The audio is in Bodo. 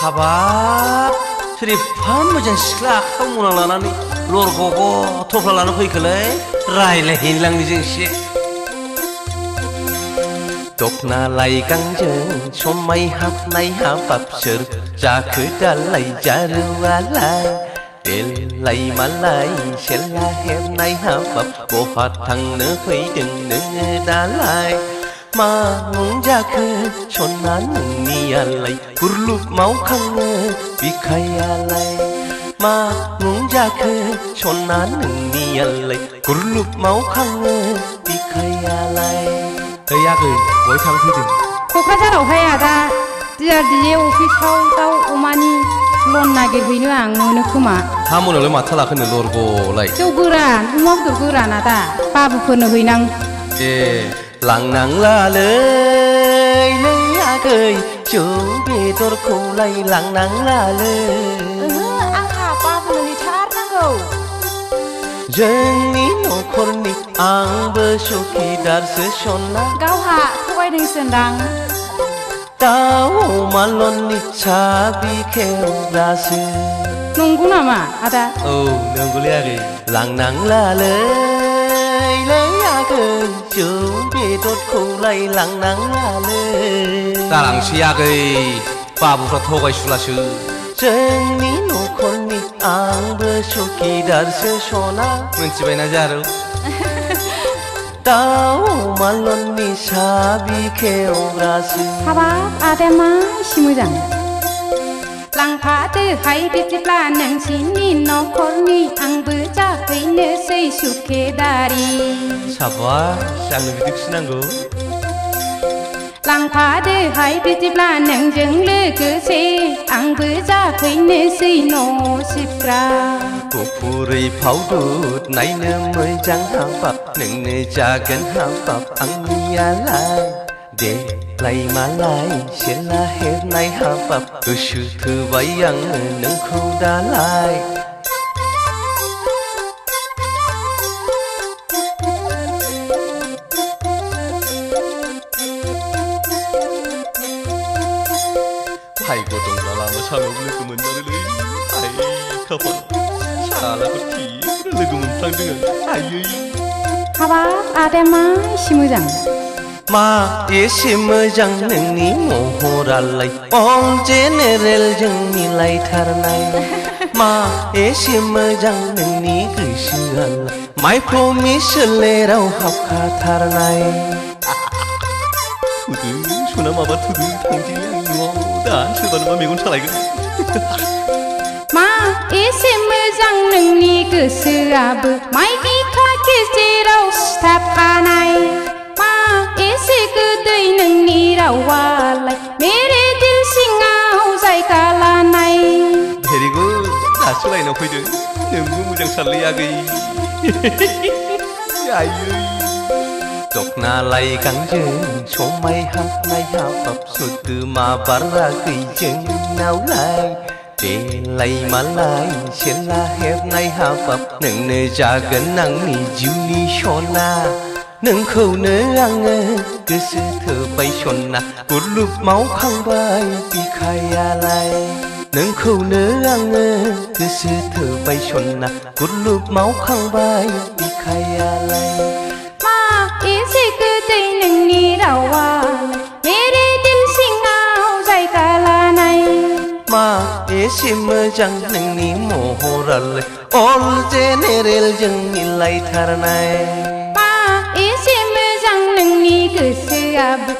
हाबाब सोरैफा मोजां सिख्ला आखायाव मना लानानै लरग'ग' थफ्ला लाना फैखोलै रायलायहैलांनि जोंसे दखना लाइगांजों समाय हाबनाय हाबाब सोर जाखो दालाय जारुवालाय देलाय मालाय सेला हेबनाय हाबाब बहा थांनो फैदों नोङो दालाय मा मुं जाखो सना नोंनियालाय गुरलुब मावखाङो बिखायालाय मा मुं जाखो सना नोंनियालाय गुरलुब मावखाङो बिखायालाय ओइ आगै बहाय थांनो फैदों क'क्राझारावहाय आदा DRDA अफिसाव दाउ अमानि लन नागिरहैनो आं मोनो खोमा हा मोनालाय माथो लाखोनो लरग'लाय जौ गोरान अमा बेदर गोरान आदा बाबुफोरनो हैनां ए लांनांलालै नै आगै जौ बेदरखौलाय लांनांलालै ओहो आंहा बाबुनो हैथारनांगौ जोंनि न'खरनि आंबो सुखिदारसो सना गावहा थगायदोंसोनदां दाउ अमा लननि साबि खेवग्रासो नंगौ नामा आदा औ नंगौलै आगै लांनांलालै आगै जौ बेदरखौलाय लांनांलालै दालांसै आगै बाबुफ्रा थगायसुलासो जोंनि न'खरनि आंबो सुखिदारसो सना मोनथिबायना जारौ दाउ अमा लननि साबि खेवग्रासो हाबाब आदाया मा एसे मोजां लांफादोहाय बिदिब्ला नोंसिनि न'खरनि आंबो जाफैनोसै सुखेदारि साबास आंनो बिदिखौसो नांगौ लांफादोहाय बिदिब्ला नोंजों लोगोसे आंबो जाफैनोसै न' सिबग्रा गुफुरै फावदुद नायनो मोजां हाबाब नोंनो जागोन हाबाब आंनियालाय देलाय मालाय सेला हेबनाय हाबाब गोसो थोबाय आङो नोंखौ दालाय भाग्य दंब्ला लामा सामायाव लोगो मोनमारोलै आइ खाफाल सालाखौ थिब्रा लोगो मोनफ्लांदों आं आयै हाबाब आदाया मा एसे मोजां मा एसे मोजां नोंनि महरालाय अल जेनेरेलजों मिलायथारनाय मा एसे मोजां नोंनि गोसोआलाय माइप्र'मि सोलेराव हाबखाथारनाय थुदो सना माबा थुदो थांसै आं न'आव दा सोरबा नङा मेगन सालायगोन मा एसे मोजां नोंनि गोसोआबो माइ बिखा गेजेराव सिथाबखानाय एसे गोदै नोंनि रावालाय मेरे दिल सिङाव जायगा लानाय भेरि गुड दासो लाइनाव फैदों नोंबो मोजां सानलै आगै आयै दखना लाइगांजों समाय हाबनाय हाबाब सोदोमा बाराखै जोंनावलाय देलाय मालाय सेला हेबनाय हाबाब नोंनो जागोन आंनि जिउनि सना नोंखौनो आङो गोसो थोबाय सना गुरलुब मावखांबाय बिखायालाय नोंखौनो आङो गोसो थोबाय सना गुरलुब मावखांबाय बिखायालाय मा एसे गोदै नोंनि रावा मेरे दिल सिङाव जायगा लानाय मा एसे मोजां नोंनि महरालाय अल जेनेरेलजों मिलायथारनाय एसे मोजां नोंनि गोसोआबो